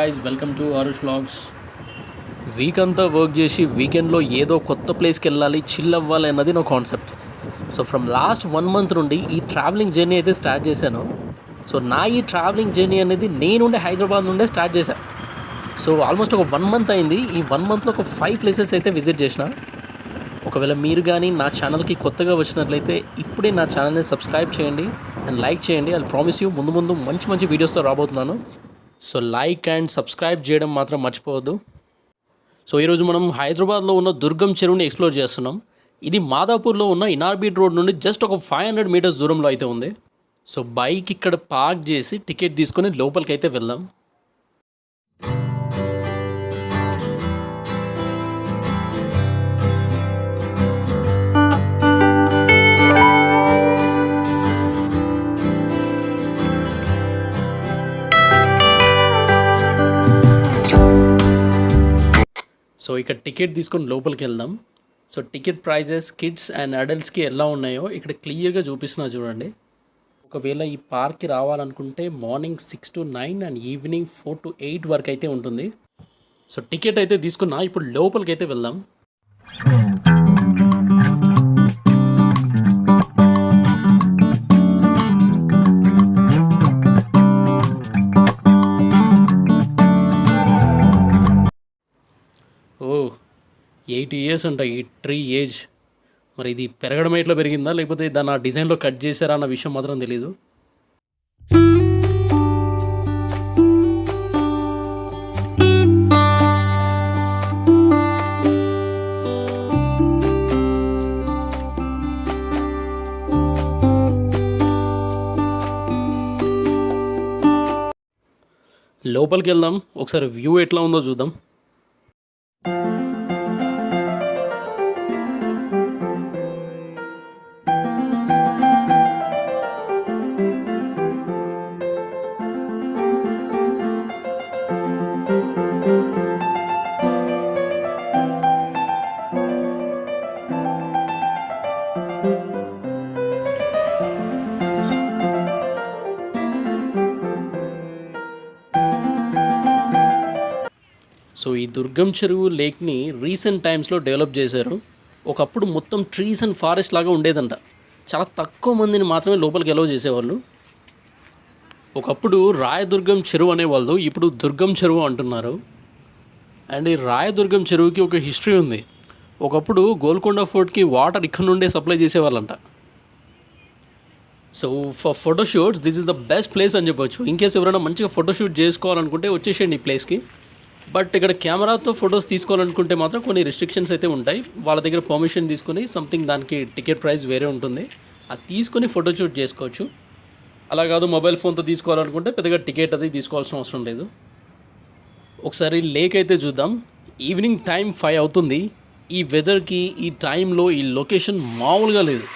Guys, welcome to Aarush vlogs. Week అంతా work చేసి వీకెండ్లో ఏదో కొత్త ప్లేస్కి వెళ్ళాలి, చిల్ అవ్వాలి అన్నది నా concept. So from last 1 month నుండి ఈ ట్రావెలింగ్ జర్నీ అయితే స్టార్ట్ చేశాను. సో నా ఈ ట్రావెలింగ్ జర్నీ అనేది నేనుండే హైదరాబాద్ నుండే స్టార్ట్ చేశాను. సో ఆల్మోస్ట్ ఒక 1 month అయింది. ఈ 1 monthలో ఒక 5 places అయితే విజిట్ చేసిన. ఒకవేళ మీరు కానీ నా ఛానల్కి కొత్తగా వచ్చినట్లయితే ఇప్పుడే నా ఛానల్ని సబ్స్క్రైబ్ చేయండి అండ్ లైక్ చేయండి. ఐ ప్రామిస్ యూ ముందు ముందు మంచి మంచి వీడియోస్తో రాబోతున్నాను. సో లైక్ అండ్ సబ్స్క్రైబ్ చేయడం మాత్రం మర్చిపోవద్దు. సో ఈరోజు మనం హైదరాబాద్లో ఉన్న దుర్గం చెరువుని ఎక్స్ప్లోర్ చేస్తున్నాం. ఇది మాదాపూర్లో ఉన్న ఇనార్బిట్ రోడ్ నుండి జస్ట్ ఒక 500 meters దూరంలో అయితే ఉంది. సో బైక్ ఇక్కడ పార్క్ చేసి టికెట్ తీసుకొని లోపలికి అయితే వెళ్దాం. సో ఇక్కడ టికెట్ తీసుకొని లోపలికి వెళ్దాం. So ticket prices kids and అడల్ట్స్కి ఎలా ఉన్నాయో ఇక్కడ క్లియర్గా చూపిస్తున్నా చూడండి. ఒకవేళ ఈ పార్క్కి రావాలనుకుంటే morning 6 to 9 and evening 4 to 8 వరకు అయితే ఉంటుంది. సో టికెట్ అయితే తీసుకున్నా, ఇప్పుడు లోపలికి అయితే వెళ్దాం. ఓ 80 years అంట ఈ ట్రీ ఏజ్. మరి ఇది పెరగడం ఎట్లా పెరిగిందా లేకపోతే దాన్ని ఆ డిజైన్లో కట్ చేశారా అన్న విషయం మాత్రం తెలీదు. లోపలికి వెళ్దాం, ఒకసారి వ్యూ ఎట్లా ఉందో చూద్దాం. సో ఈ దుర్గం చెరువు లేక్ని రీసెంట్ టైమ్స్లో డెవలప్ చేశారు. ఒకప్పుడు మొత్తం ట్రీస్ అండ్ ఫారెస్ట్ లాగా ఉండేదంట. చాలా తక్కువ మందిని మాత్రమే లోపలికి ఎలవ్ చేసేవాళ్ళు. ఒకప్పుడు రాయదుర్గం చెరువు అనేవాళ్ళు, ఇప్పుడు దుర్గం చెరువు అంటున్నారు. అండ్ ఈ రాయదుర్గం చెరువుకి ఒక హిస్టరీ ఉంది. ఒకప్పుడు గోల్కొండ ఫోర్ట్కి వాటర్ ఇక్కడ నుండే సప్లై చేసేవాళ్ళంట. So for photoshoots this is the best place అని చెప్పొచ్చు. ఇన్కేస్ ఎవరైనా మంచిగా ఫోటోషూట్ చేసుకోవాలనుకుంటే వచ్చేసేయండి ఈ ప్లేస్కి. బట్ ఇక్కడ కెమెరాతో ఫొటోస్ తీసుకోవాలనుకుంటే మాత్రం కొన్ని రిస్ట్రిక్షన్స్ అయితే ఉంటాయి. వాళ్ళ దగ్గర పర్మిషన్ తీసుకొని సంథింగ్ దానికి టికెట్ ప్రైస్ వేరే ఉంటుంది, అది తీసుకొని ఫోటోషూట్ చేసుకోవచ్చు. అలా కాదు మొబైల్ ఫోన్తో తీసుకోవాలనుకుంటే పెద్దగా టికెట్ అది తీసుకోవాల్సిన అవసరం లేదు. ఒకసారి లేక్ అయితే చూద్దాం. ఈవినింగ్ టైం 5 అవుతుంది. ఈ వెదర్కి ఈ టైంలో ఈ లొకేషన్ మామూలుగా లేదు.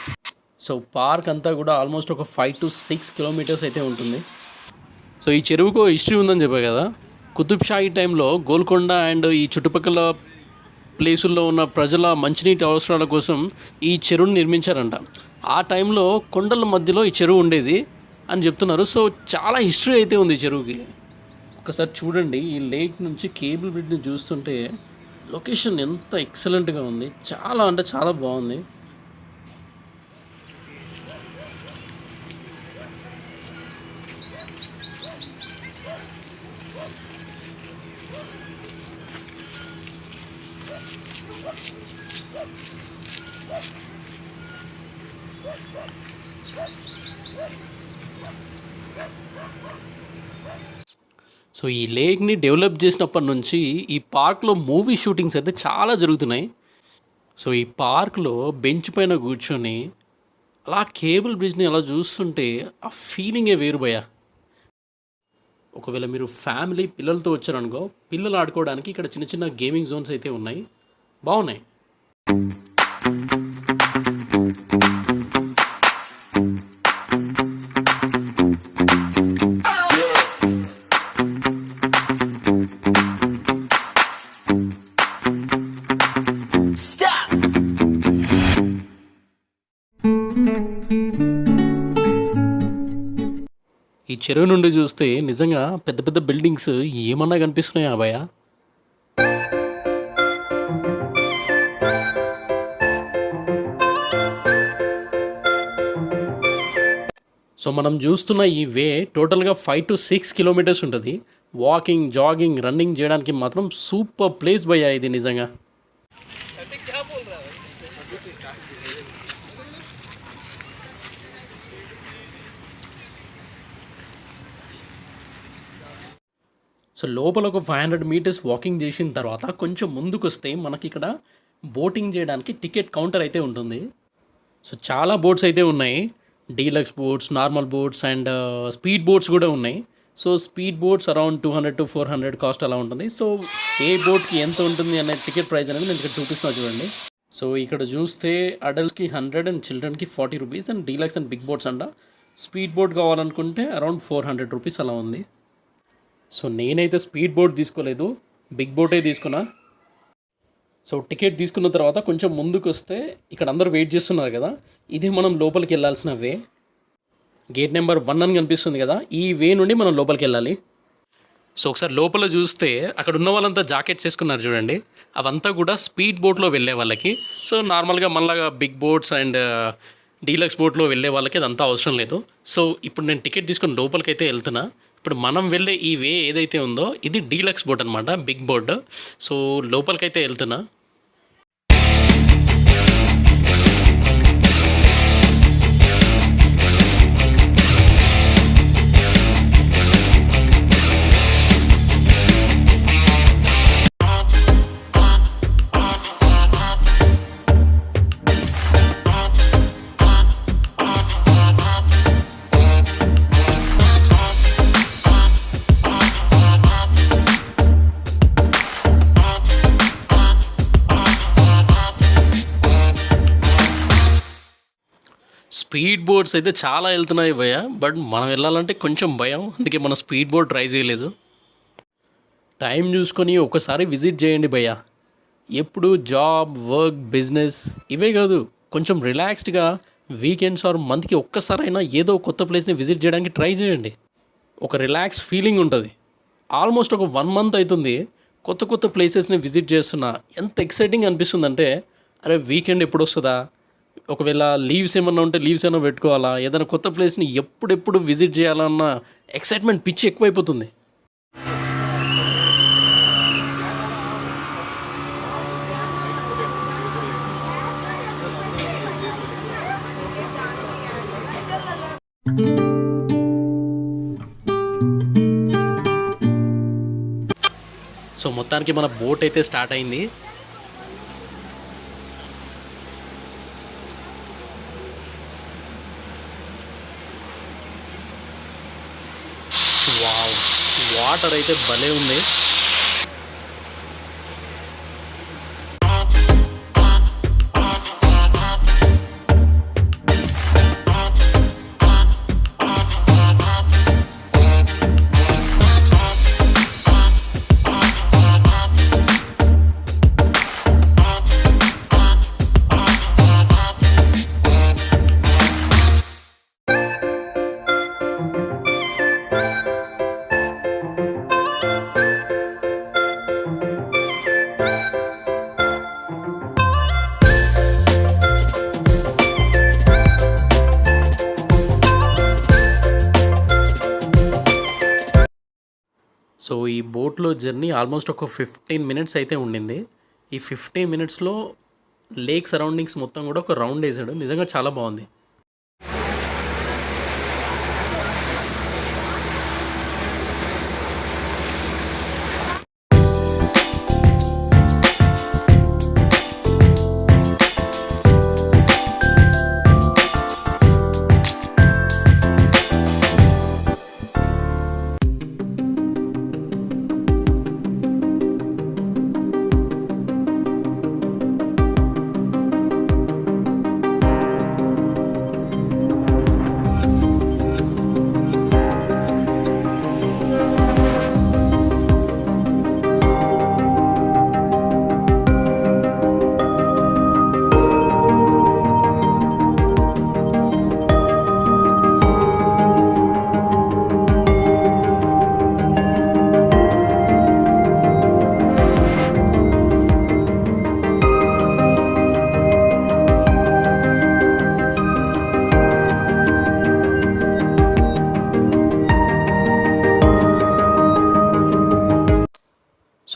సో పార్క్ అంతా కూడా ఆల్మోస్ట్ ఒక 5 to 6 kilometers అయితే ఉంటుంది. సో ఈ చెరువుకు హిస్టరీ ఉందని చెప్పా కదా. కుతుబ్షాహీ టైంలో గోల్కొండ అండ్ ఈ చుట్టుపక్కల ప్లేసుల్లో ఉన్న ప్రజల మంచినీటి అవసరాల కోసం ఈ చెరువుని నిర్మించారంట. ఆ టైంలో కొండల మధ్యలో ఈ చెరువు ఉండేది అని చెప్తున్నారు. సో చాలా హిస్టరీ అయితే ఉంది ఈ చెరువుకి. ఒకసారి చూడండి, ఈ లేక్ నుంచి కేబుల్ బ్రిడ్జ్ని చూస్తుంటే లొకేషన్ ఎంత ఎక్సలెంట్గా ఉంది. చాలా అంటే చాలా బాగుంది. సో ఈ లేక్ని డెవలప్ చేసినప్పటి నుంచి ఈ పార్క్లో మూవీ షూటింగ్స్ అయితే చాలా జరుగుతున్నాయి. సో ఈ పార్క్లో బెంచ్ పైన కూర్చొని అలా కేబుల్ బ్రిడ్జ్ని అలా చూస్తుంటే ఆ ఫీలింగే వేరు భయ్యా. ఒకవేళ మీరు ఫ్యామిలీ పిల్లలతో వచ్చారనుకో, పిల్లలు ఆడుకోవడానికి ఇక్కడ చిన్న చిన్న గేమింగ్ జోన్స్ అయితే ఉన్నాయి, బాగున్నాయి. ఈ చెరువు నుండి చూస్తే నిజంగా పెద్ద పెద్ద బిల్డింగ్స్ ఏమన్నా కనిపిస్తున్నాయా భయ? సో మనం చూస్తున్న ఈ వే టోటల్గా 5 to 6 కిలోమీటర్స్ ఉంటుంది. వాకింగ్, జాగింగ్, రన్నింగ్ చేయడానికి మాత్రం సూపర్ ప్లేస్ భయ్యా ఇది నిజంగా. సో లోపల ఒక 500 మీటర్స్ వాకింగ్ చేసిన తర్వాత కొంచెం ముందుకు వస్తే మనకి ఇక్కడ బోటింగ్ చేయడానికి టికెట్ కౌంటర్ అయితే ఉంటుంది. సో చాలా బోట్స్ అయితే ఉన్నాయి. Deluxe boats, normal boats and speed boats కూడా ఉన్నాయి. So speed boats around 200 to 400 cost అలా ఉంటుంది. సో ఏ బోట్కి ఎంత ఉంటుంది అనే టికెట్ ప్రైస్ అనేది నేను ఇక్కడ చూపిస్తున్నా చూడండి. సో ఇక్కడ చూస్తే అడల్ట్స్కి 100 అండ్ చిల్డ్రన్కి 40 rupees and deluxe and big boats అంట. స్పీడ్ బోట్ కావాలనుకుంటే అరౌండ్ 400 రూపీస్ అలా ఉంది. సో నేనైతే స్పీడ్ బోట్ తీసుకోలేదు, బిగ్ బోటే తీసుకున్నా. సో టికెట్ తీసుకున్న తర్వాత కొంచెం ముందుకు వస్తే ఇక్కడ అందరూ వెయిట్ చేస్తున్నారు కదా, ఇది మనం లోపలికి వెళ్ళాల్సిన వే. గేట్ నెంబర్ 1 అని కనిపిస్తుంది కదా, ఈ వే నుండి మనం లోపలికి వెళ్ళాలి. సో ఒకసారి లోపల చూస్తే అక్కడ ఉన్న వాళ్ళంతా జాకెట్స్ వేసుకున్నారు చూడండి, అవంతా కూడా స్పీడ్ బోట్లో వెళ్ళే వాళ్ళకి. సో నార్మల్గా మళ్ళా బిగ్ బోట్స్ అండ్ డీలక్స్ బోట్లో వెళ్ళే వాళ్ళకి అదంతా అవసరం లేదు. సో ఇప్పుడు నేను టికెట్ తీసుకొని లోపలికి అయితే వెళ్తున్నా. ఇప్పుడు మనం వెళ్ళే ఈ వే ఏదైతే ఉందో ఇది డీలక్స్ బోట్ అనమాట, బిగ్ బోట్. సో లోపలికైతే వెళ్తున్నా. స్పీడ్ బోట్స్ అయితే చాలా వెళ్తున్నాయి భయ్య, బట్ మనం వెళ్ళాలంటే కొంచెం భయం, అందుకే మనం స్పీడ్ బోట్ ట్రై చేయలేదు. టైం చూసుకొని ఒకసారి విజిట్ చేయండి భయ్య. ఎప్పుడు జాబ్, వర్క్, బిజినెస్ ఇవే కాదు, కొంచెం రిలాక్స్డ్గా వీకెండ్స్ ఆర్ మంత్కి ఒక్కసారైనా ఏదో కొత్త ప్లేస్ని విజిట్ చేయడానికి ట్రై చేయండి. ఒక రిలాక్స్ ఫీలింగ్ ఉంటుంది. ఆల్మోస్ట్ ఒక 1 month అవుతుంది కొత్త కొత్త ప్లేసెస్ని విజిట్ చేస్తున్నా. ఎంత ఎక్సైటింగ్ అనిపిస్తుందంటే, అరే వీకెండ్ ఎప్పుడు వస్తుందా, ఒకవేళ లీవ్స్ ఏమన్నా ఉంటే లీవ్స్ ఏమైనా పెట్టుకోవాలా, ఏదైనా కొత్త ప్లేస్ని ఎప్పుడెప్పుడు విజిట్ చేయాలన్న ఎక్సైట్మెంట్ పిచ్చి ఎక్కువైపోతుంది. సో మొత్తానికి మన బోట్ అయితే స్టార్ట్ అయింది. వావ్, వాటర్ అయితే భలే ఉంది. సో ఈ బోట్లో జర్నీ ఆల్మోస్ట్ ఒక 15 minutes అయితే ఉండింది. ఈ 15 minutesలో లేక్ సరౌండింగ్స్ మొత్తం కూడా ఒక రౌండ్ వేసాడు. నిజంగా చాలా బాగుంది.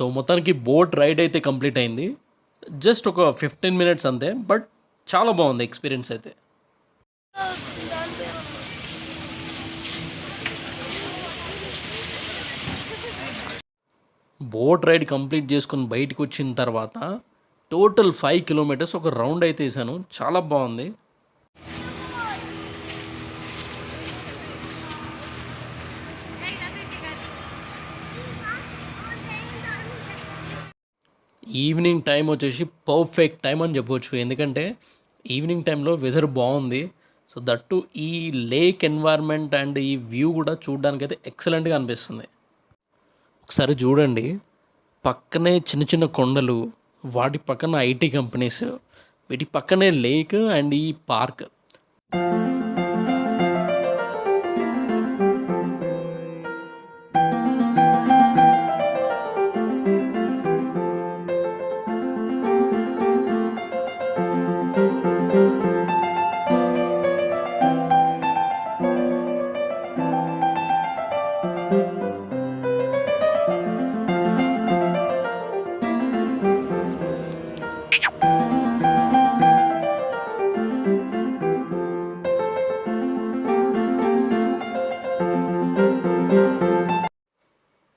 సో మొత్తానికి బోట్ రైడ్ అయితే కంప్లీట్ అయింది. జస్ట్ ఒక 15 మినిట్స్ అంతే, బట్ చాలా బాగుంది ఎక్స్పీరియన్స్ అయితే. బోట్ రైడ్ కంప్లీట్ చేసుకొని బయటకు వచ్చిన తర్వాత టోటల్ 5 కిలోమీటర్స్ ఒక రౌండ్ అయితే వేసాను. చాలా బాగుంది. ఈవినింగ్ టైం వచ్చేసి పర్ఫెక్ట్ టైం అని చెప్పవచ్చు, ఎందుకంటే ఈవినింగ్ టైంలో వెదర్ బాగుంది. సో దట్టు ఈ లేక్ ఎన్వైర్న్మెంట్ అండ్ ఈ వ్యూ కూడా చూడడానికైతే ఎక్సలెంట్గా అనిపిస్తుంది. ఒకసారి చూడండి, పక్కనే చిన్న చిన్న కొండలు, వాటి పక్కన ఐటీ కంపెనీస్, వీటి పక్కనే లేక్ అండ్ ఈ park.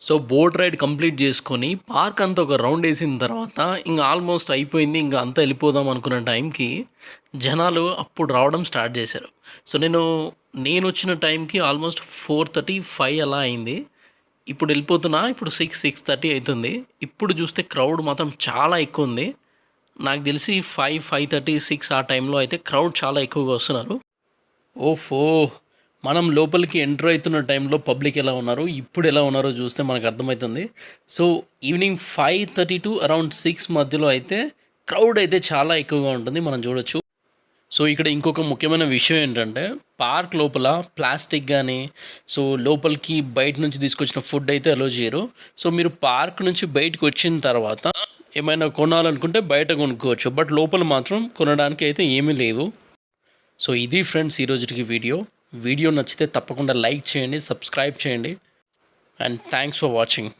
So boat ride complete చేసుకొని పార్క్ అంతా ఒక రౌండ్ వేసిన తర్వాత ఇంకా ఆల్మోస్ట్ అయిపోయింది, ఇంకా అంతా వెళ్ళిపోదాం అనుకున్న టైంకి జనాలు అప్పుడు రావడం స్టార్ట్ చేశారు. సో నేను వచ్చిన టైంకి ఆల్మోస్ట్ 4:35 అలా అయింది. ఇప్పుడు వెళ్ళిపోతున్నా, ఇప్పుడు 6:30 అవుతుంది. ఇప్పుడు చూస్తే క్రౌడ్ మాత్రం చాలా ఎక్కువ ఉంది. నాకు తెలిసి 5:30, 6 ఆ టైంలో అయితే క్రౌడ్ చాలా ఎక్కువగా వస్తున్నారు. ఓఫో, మనం లోపలికి ఎంటర్ అవుతున్న టైంలో పబ్లిక్ ఎలా ఉన్నారు, ఇప్పుడు ఎలా ఉన్నారో చూస్తే మనకు అర్థమవుతుంది. సో ఈవినింగ్ 5:30 టు అరౌండ్ 6 మధ్యలో అయితే క్రౌడ్ అయితే చాలా ఎక్కువగా ఉంటుంది, మనం చూడొచ్చు. సో ఇక్కడ ఇంకొక ముఖ్యమైన విషయం ఏంటంటే, పార్క్ లోపల ప్లాస్టిక్ కానీ సో లోపలికి బయట నుంచి తీసుకొచ్చిన ఫుడ్ అయితే అలో చేయరు. సో మీరు పార్క్ నుంచి బయటకు వచ్చిన తర్వాత ఏమైనా కొనాలనుకుంటే బయట కొనుక్కోవచ్చు, బట్ లోపల మాత్రం కొనడానికి అయితే ఏమీ లేవు. సో ఇది ఫ్రెండ్స్ ఈరోజుకి వీడియో నచ్చితే తప్పకుండా లైక్ చేయండి, సబ్స్క్రైబ్ చేయండి, అండ్ థ్యాంక్స్ ఫర్ వాచింగ్.